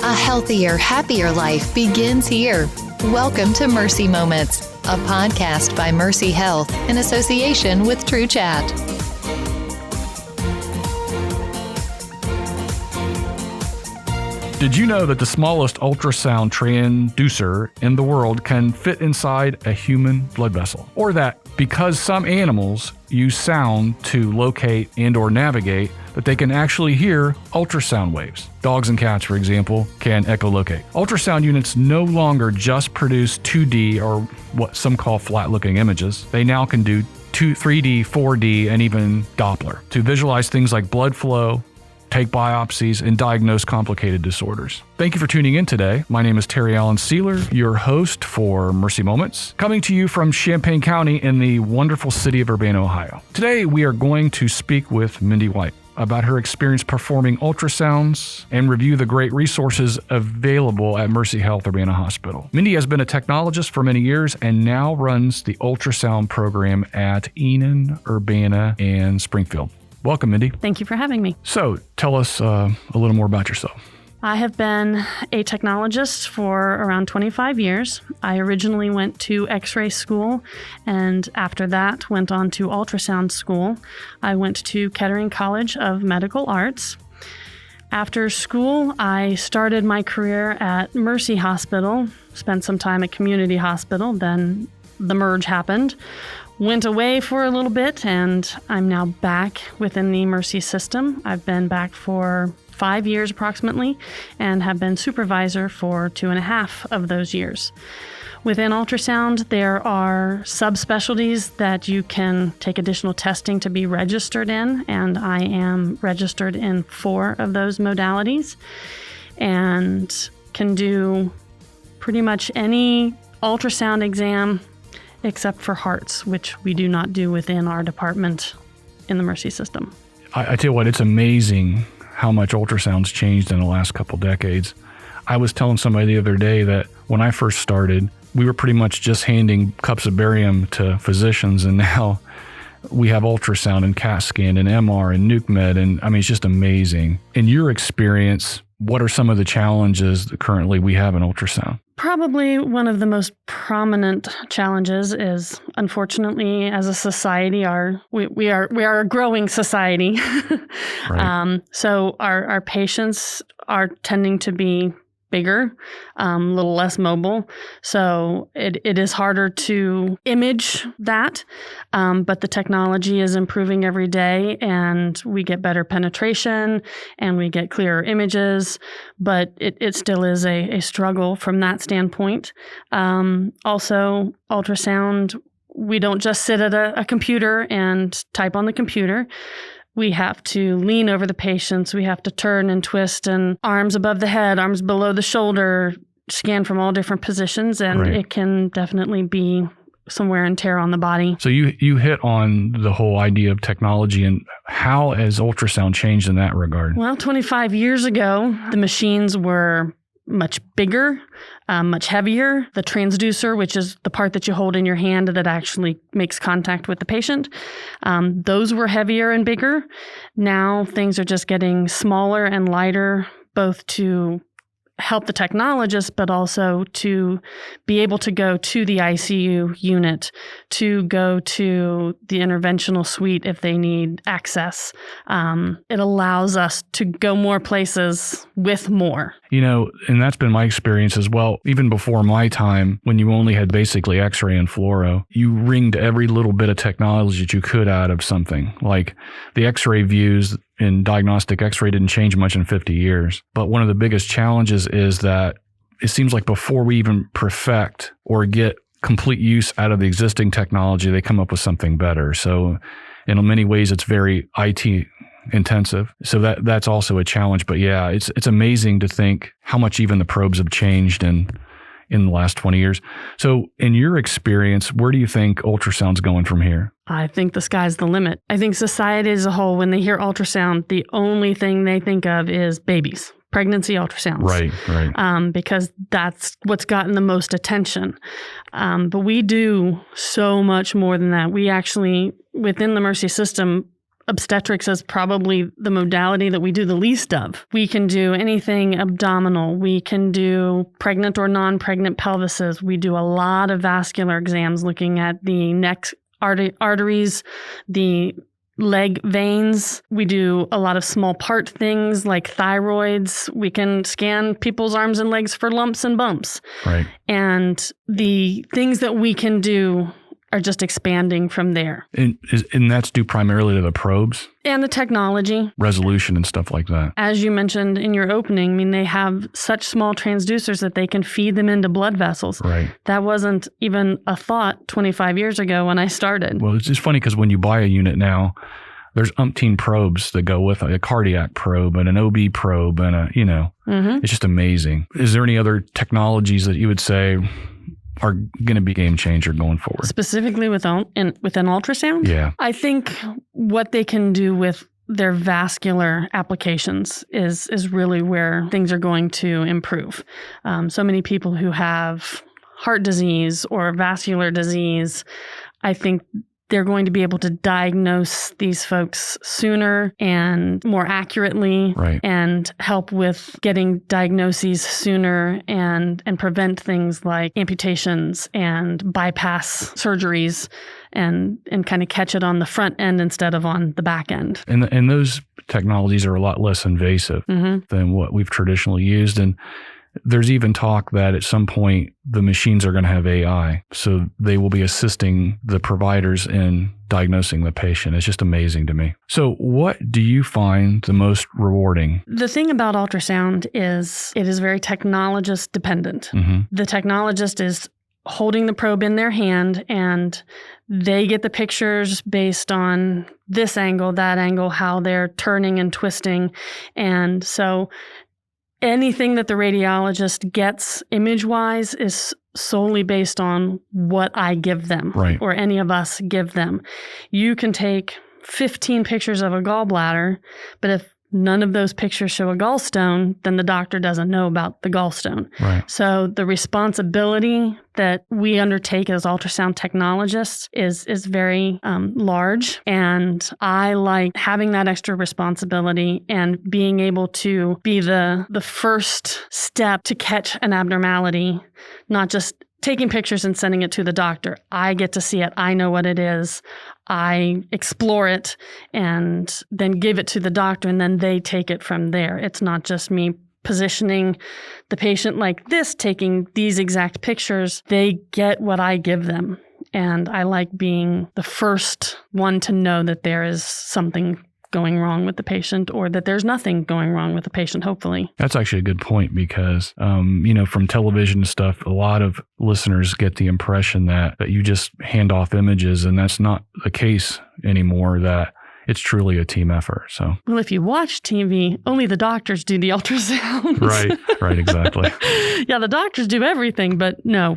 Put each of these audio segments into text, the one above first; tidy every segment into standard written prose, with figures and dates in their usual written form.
A healthier, happier life begins here. Welcome to Mercy Moments, a podcast by Mercy Health in association with True Chat. Did you know that the smallest ultrasound transducer in the world can fit inside a human blood vessel? Or that because some animals use sound to locate and or navigate, that they can actually hear ultrasound waves. Dogs and cats, for example, can echolocate. Ultrasound units no longer just produce 2D or what some call flat-looking images. They now can do 3D, 4D, and even Doppler to visualize things like blood flow, take biopsies, and diagnose complicated disorders. Thank you for tuning in today. My name is Terry Ceyler, your host for Mercy Moments, coming to you from Champaign County in the wonderful city of Urbana, Ohio. Today, we are going to speak with Mindy White about her experience performing ultrasounds and review the great resources available at Mercy Health Urbana Hospital. Mindy has been a technologist for many years and now runs the ultrasound program at Enon, Urbana, and Springfield. Welcome, Mindy. Thank you for having me. So tell us a little more about yourself. I have been a technologist for around 25 years. I originally went to X-ray school, and after that went on to ultrasound school. I went to Kettering College of Medical Arts. After school, I started my career at Mercy Hospital, spent some time at Community Hospital, then the merge happened. Went away for a little bit, and I'm now back within the Mercy system. I've been back for 5 years approximately, and have been supervisor for 2.5 of those years. Within ultrasound, there are subspecialties that you can take additional testing to be registered in, and I am registered in 4 of those modalities, and can do pretty much any ultrasound exam except for hearts, which we do not do within our department in the Mercy system. I tell you what, it's amazing how much ultrasound's changed in the last couple decades. I was telling somebody the other day that when I first started, we were pretty much just handing cups of barium to physicians, and now we have ultrasound and CAT scan and MR and nuke med, and I mean, it's just amazing. In your experience, what are some of the challenges that currently we have in ultrasound? Probably one of the most prominent challenges is, unfortunately, as a society, we are a growing society. Right. So our patients are tending to be bigger, a little less mobile. So it is harder to image that, but the technology is improving every day, and we get better penetration and we get clearer images, but it still is a struggle from that standpoint. Also, ultrasound, we don't just sit at a computer and type on the computer. We have to lean over the patients. We have to turn and twist, and arms above the head, arms below the shoulder, scan from all different positions, and Right. It can definitely be some wear and tear on the body. So you hit on the whole idea of technology, and how has ultrasound changed in that regard? Well, 25 years ago, the machines were much bigger, much heavier. The transducer, which is the part that you hold in your hand that actually makes contact with the patient, those were heavier and bigger. Now things are just getting smaller and lighter, both to help the technologist, but also to be able to go to the ICU unit, to go to the interventional suite if they need access. It allows us to go more places with more. You know, and that's been my experience as well. Even before my time, when you only had basically X-ray and fluoro, you wringed every little bit of technology that you could out of something. Like the X-ray views in diagnostic X-ray didn't change much in 50 years. But one of the biggest challenges is that it seems like before we even perfect or get complete use out of the existing technology, they come up with something better. So in many ways, it's very IT intensive. So that's also a challenge. But yeah, it's amazing to think how much even the probes have changed in the last 20 years. So in your experience, where do you think ultrasound's going from here? I think the sky's the limit. I think society as a whole, when they hear ultrasound, the only thing they think of is babies, pregnancy ultrasounds. Right. Because that's what's gotten the most attention. But we do so much more than that. We actually, within the Mercy system, obstetrics is probably the modality that we do the least of. We can do anything abdominal. We can do pregnant or non-pregnant pelvises. We do a lot of vascular exams looking at the neck arteries, the leg veins. We do a lot of small part things like thyroids. We can scan people's arms and legs for lumps and bumps. Right. And the things that we can do are just expanding from there. And that's due primarily to the probes? And the technology. Resolution and stuff like that. As you mentioned in your opening, I mean, they have such small transducers that they can feed them into blood vessels. Right. That wasn't even a thought 25 years ago when I started. Well, it's just funny because when you buy a unit now, there's umpteen probes that go with a cardiac probe and an OB probe and it's just amazing. Is there any other technologies that you would say are going to be game changer going forward? Specifically within ultrasound? Yeah. I think what they can do with their vascular applications is really where things are going to improve. So many people who have heart disease or vascular disease, I think they're going to be able to diagnose these folks sooner and more accurately, right, and help with getting diagnoses sooner and prevent things like amputations and bypass surgeries and kind of catch it on the front end instead of on the back end. And those technologies are a lot less invasive than what we've traditionally used. And there's even talk that at some point the machines are going to have AI, so they will be assisting the providers in diagnosing the patient. It's just amazing to me. So what do you find the most rewarding? The thing about ultrasound is it is very technologist dependent. The technologist is holding the probe in their hand and they get the pictures based on this angle, that angle, how they're turning and twisting. And so anything that the radiologist gets image-wise is solely based on what I give them, right, or any of us give them. You can take 15 pictures of a gallbladder, but if none of those pictures show a gallstone, then the doctor doesn't know about the gallstone. Right. So the responsibility that we undertake as ultrasound technologists is very large. And I like having that extra responsibility and being able to be the first step to catch an abnormality, not just taking pictures and sending it to the doctor. I get to see it. I know what it is. I explore it and then give it to the doctor, and then they take it from there. It's not just me positioning the patient like this, taking these exact pictures. They get what I give them. And I like being the first one to know that there is something going wrong with the patient, or that there's nothing going wrong with the patient, hopefully. That's actually a good point because, from television and stuff, a lot of listeners get the impression that you just hand off images, and that's not the case anymore, that it's truly a team effort. So, well, if you watch TV, only the doctors do the ultrasounds. Right, exactly. Yeah, the doctors do everything, but no,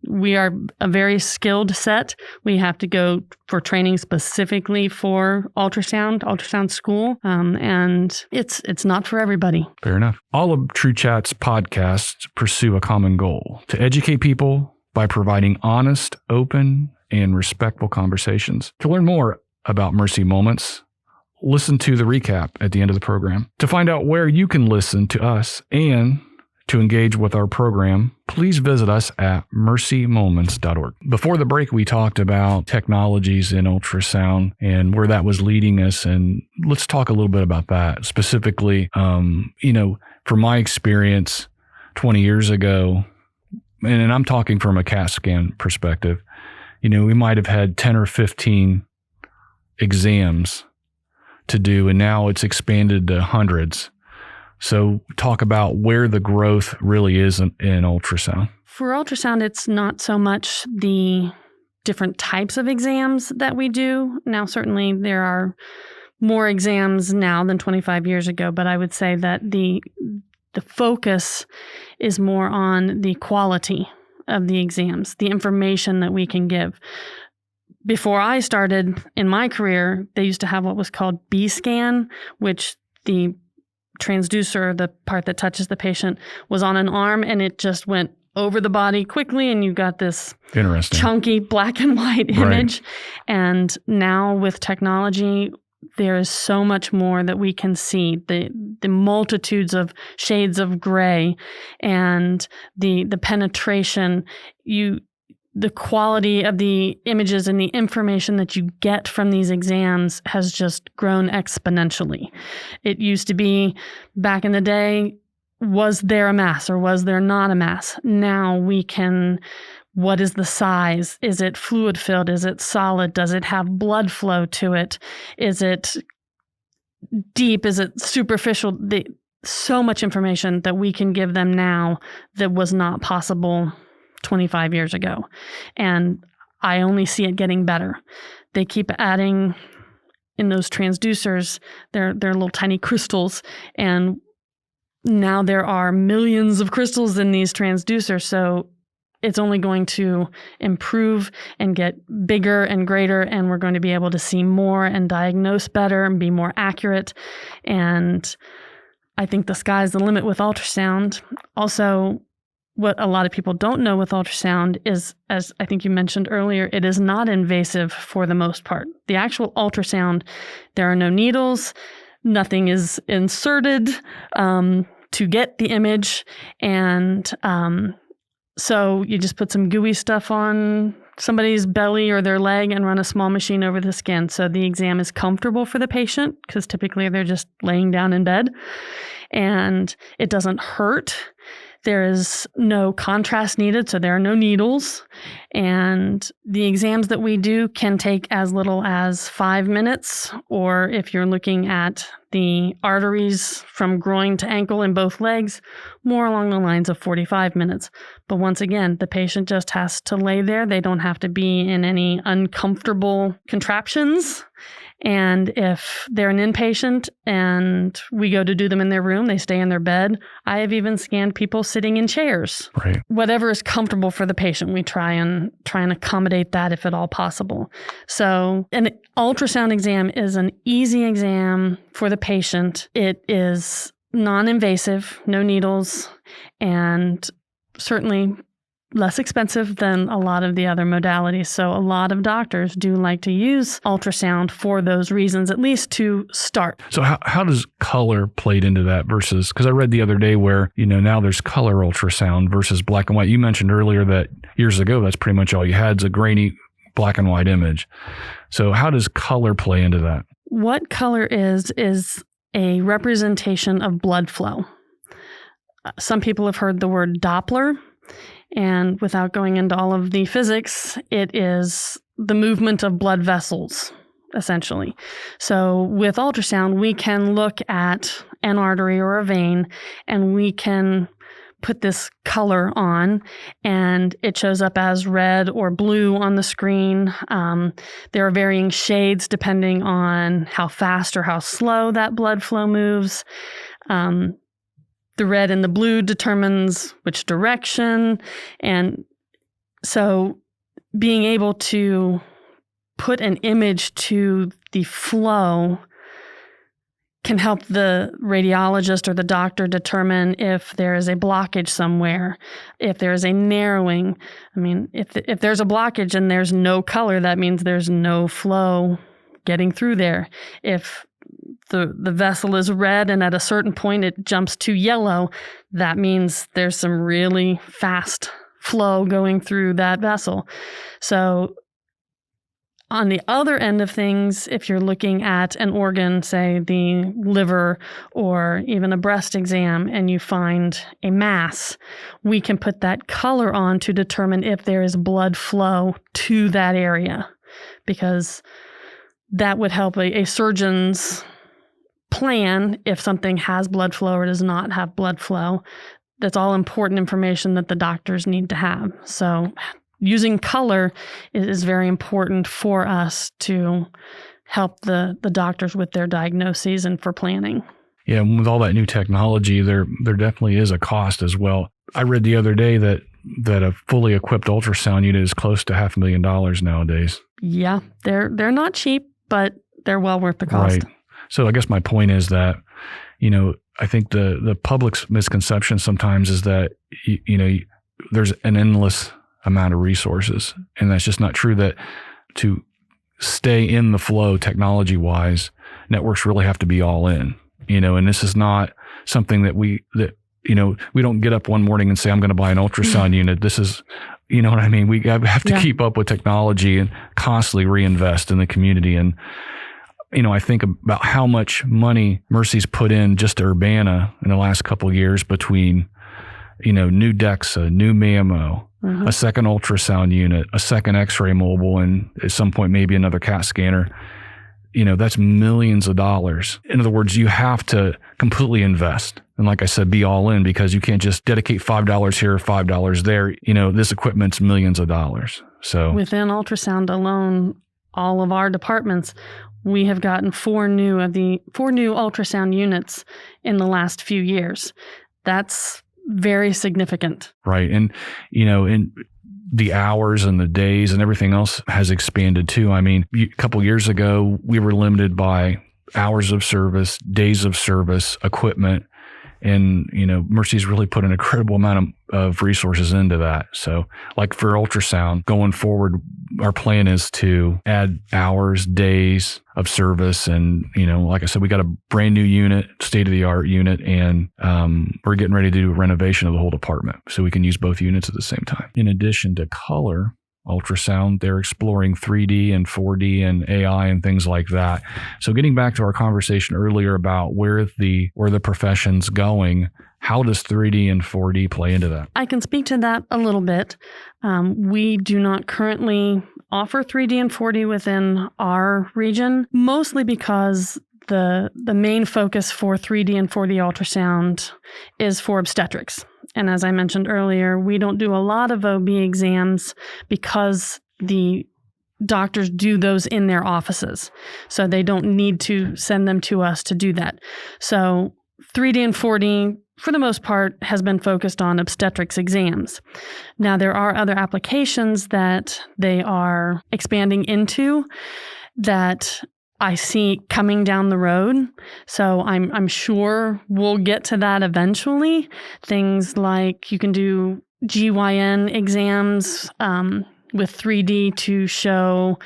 we are a very skilled set. We have to go for training specifically for ultrasound school, and it's not for everybody. Fair enough. All of True Chat's podcasts pursue a common goal: to educate people by providing honest, open, and respectful conversations. To learn more about Mercy Moments, listen to the recap at the end of the program. To find out where you can listen to us and to engage with our program, please visit us at mercymoments.org. Before the break, we talked about technologies in ultrasound and where that was leading us. And let's talk a little bit about that. Specifically, from my experience 20 years ago, and I'm talking from a CAT scan perspective, we might have had 10 or 15 exams to do, and now it's expanded to hundreds. So talk about where the growth really is in ultrasound. For ultrasound, it's not so much the different types of exams that we do. Now, certainly there are more exams now than 25 years ago, but I would say that the focus is more on the quality of the exams, the information that we can give. Before I started in my career, they used to have what was called B-scan, which the transducer, the part that touches the patient, was on an arm and it just went over the body quickly and you got this chunky black and white image. Right. And now with technology, there is so much more that we can see. The multitudes of shades of gray and the penetration, the quality of the images and the information that you get from these exams has just grown exponentially. It used to be back in the day, was there a mass or was there not a mass? Now we can, what is the size? Is it fluid filled? Is it solid? Does it have blood flow to it? Is it deep? Is it superficial? So much information that we can give them now that was not possible 25 years ago. And I only see it getting better. They keep adding in those transducers, they're little tiny crystals. And now there are millions of crystals in these transducers. So it's only going to improve and get bigger and greater. And we're going to be able to see more and diagnose better and be more accurate. And I think the sky's the limit with ultrasound. Also, what a lot of people don't know with ultrasound is, as I think you mentioned earlier, it is not invasive for the most part. The actual ultrasound, there are no needles, nothing is inserted to get the image. And so you just put some gooey stuff on somebody's belly or their leg and run a small machine over the skin. So the exam is comfortable for the patient because typically they're just laying down in bed. And it doesn't hurt. There is no contrast needed, so there are no needles. And the exams that we do can take as little as 5 minutes, or if you're looking at the arteries from groin to ankle in both legs, more along the lines of 45 minutes. But once again, the patient just has to lay there. They don't have to be in any uncomfortable contraptions. And if they're an inpatient and we go to do them in their room, they stay in their bed. I have even scanned people sitting in chairs. Right. Whatever is comfortable for the patient, we try and accommodate that if at all possible. So an ultrasound exam is an easy exam for the patient. It is non-invasive, no needles, and certainly less expensive than a lot of the other modalities. So a lot of doctors do like to use ultrasound for those reasons, at least to start. So how does color played into that versus, because I read the other day where, now there's color ultrasound versus black and white. You mentioned earlier that years ago, that's pretty much all you had is a grainy black and white image. So how does color play into that? What color is a representation of blood flow. Some people have heard the word Doppler. And without going into all of the physics, it is the movement of blood vessels, essentially. So with ultrasound, we can look at an artery or a vein, and we can put this color on, and it shows up as red or blue on the screen. There are varying shades depending on how fast or how slow that blood flow moves. The red and the blue determines which direction. And so being able to put an image to the flow can help the radiologist or the doctor determine if there is a blockage somewhere, if there is a narrowing. I mean, if there's a blockage and there's no color, that means there's no flow getting through there. If the vessel is red and at a certain point it jumps to yellow, that means there's some really fast flow going through that vessel. So on the other end of things, if you're looking at an organ, say the liver or even a breast exam, and you find a mass, we can put that color on to determine if there is blood flow to that area, because that would help a surgeon's plan if something has blood flow or does not have blood flow. That's all important information that the doctors need to have. So using color is very important for us to help the doctors with their diagnoses and for planning. Yeah, and with all that new technology, there definitely is a cost as well. I read the other day that a fully equipped ultrasound unit is close to $500,000 nowadays. Yeah, they're not cheap, but they're well worth the cost. Right. So I guess my point is that, I think the public's misconception sometimes is that, there's an endless amount of resources. And that's just not true. That to stay in the flow technology-wise, networks really have to be all in, and this is not something that we don't get up one morning and say, I'm going to buy an ultrasound unit. This is, you know what I mean? We have to keep up with technology and constantly reinvest in the community. And, I think about how much money Mercy's put in just to Urbana in the last couple of years between, new DEXA, new mammo, a second ultrasound unit, a second X-ray mobile, and at some point, maybe another CAT scanner. That's millions of dollars. In other words, you have to completely invest. And like I said, be all in, because you can't just dedicate $5 here, $5 there. This equipment's millions of dollars. So within ultrasound alone, all of our departments, we have gotten four new ultrasound units in the last few years. That's very significant. Right. And, and the hours and the days and everything else has expanded too. I mean, a couple years ago, we were limited by hours of service, days of service, equipment. And, Mercy's really put an incredible amount of resources into that. So like for ultrasound going forward, our plan is to add hours, days of service. And, like I said, we got a brand new unit, state-of-the-art unit, and we're getting ready to do a renovation of the whole department so we can use both units at the same time. In addition to color ultrasound, they're exploring 3D and 4D and AI and things like that. So getting back to our conversation earlier about where the profession's going, how does 3D and 4D play into that? I can speak to that a little bit. We do not currently offer 3D and 4D within our region, mostly because the main focus for 3D and 4D ultrasound is for obstetrics. And as I mentioned earlier, we don't do a lot of OB exams because the doctors do those in their offices. So they don't need to send them to us to do that. So 3D and 4D, for the most part, has been focused on obstetrics exams. Now, there are other applications that they are expanding into that I see coming down the road. So I'm sure we'll get to that eventually. Things like you can do GYN exams with 3D to show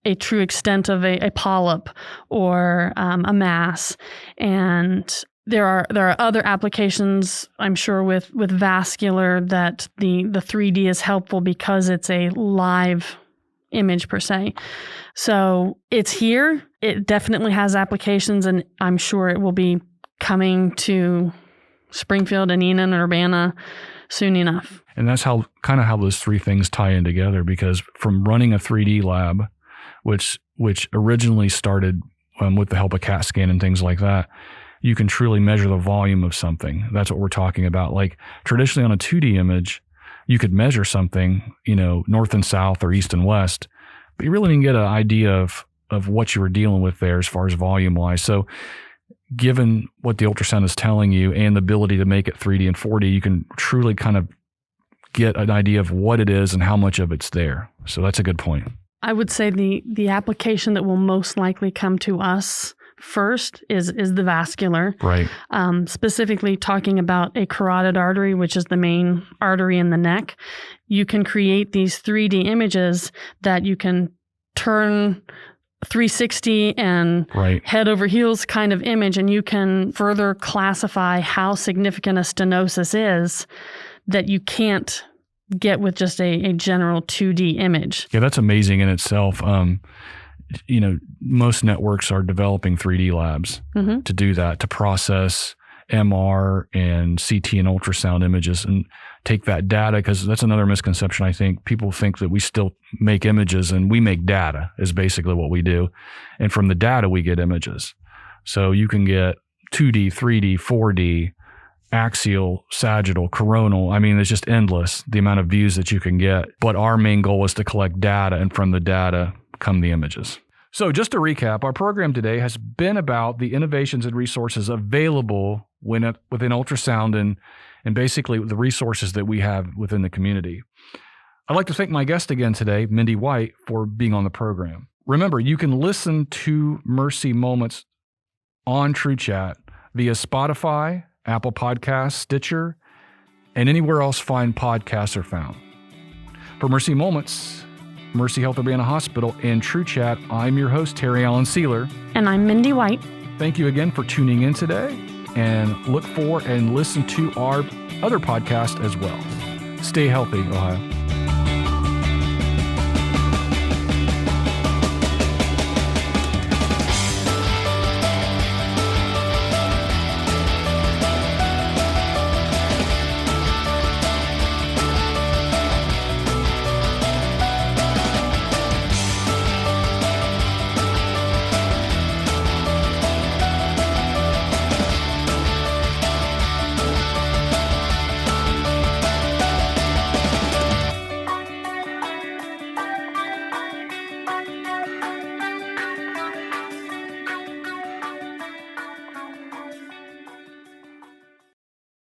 a true extent of a polyp or a mass. And there are other applications, I'm sure, with vascular that the 3D is helpful because it's a live image per se. So it's here. It definitely has applications, and I'm sure it will be coming to Springfield and Enon and Urbana soon enough. And that's how those three things tie in together, because from running a 3D lab, which originally started with the help of CAT scan and things like that, you can truly measure the volume of something. That's what we're talking about. Like traditionally on a 2D image, you could measure something, north and south or east and west, but you really didn't get an idea of what you were dealing with there as far as volume wise. So given what the ultrasound is telling you and the ability to make it 3D and 4D, you can truly kind of get an idea of what it is and how much of it's there. So that's a good point. I would say the application that will most likely come to us first is the vascular. Right. Specifically talking about a carotid artery, which is the main artery in the neck. You can create these 3D images that you can turn 360 and head over heels kind of image, and you can further classify how significant a stenosis is that you can't get with just a general 2D image. Yeah, that's amazing in itself. Most networks are developing 3D labs to do that, to process MR and CT and ultrasound images and take that data, because that's another misconception. I think people think that we still make images, and we make data is basically what we do. And from the data, we get images. So you can get 2D, 3D, 4D, axial, sagittal, coronal. I mean, it's just endless, the amount of views that you can get. But our main goal is to collect data, and from the data come the images. So just to recap, our program today has been about the innovations and resources available within ultrasound and basically the resources that we have within the community. I'd like to thank my guest again today, Mindy White, for being on the program. Remember, you can listen to Mercy Moments on TrueChat via Spotify, Apple Podcasts, Stitcher, and anywhere else fine podcasts are found. For Mercy Moments, Mercy Health Urbana Hospital and True Chat. I'm your host, Terry Ceyler. And I'm Mindy White. Thank you again for tuning in today, and look for and listen to our other podcast as well. Stay healthy, Ohio.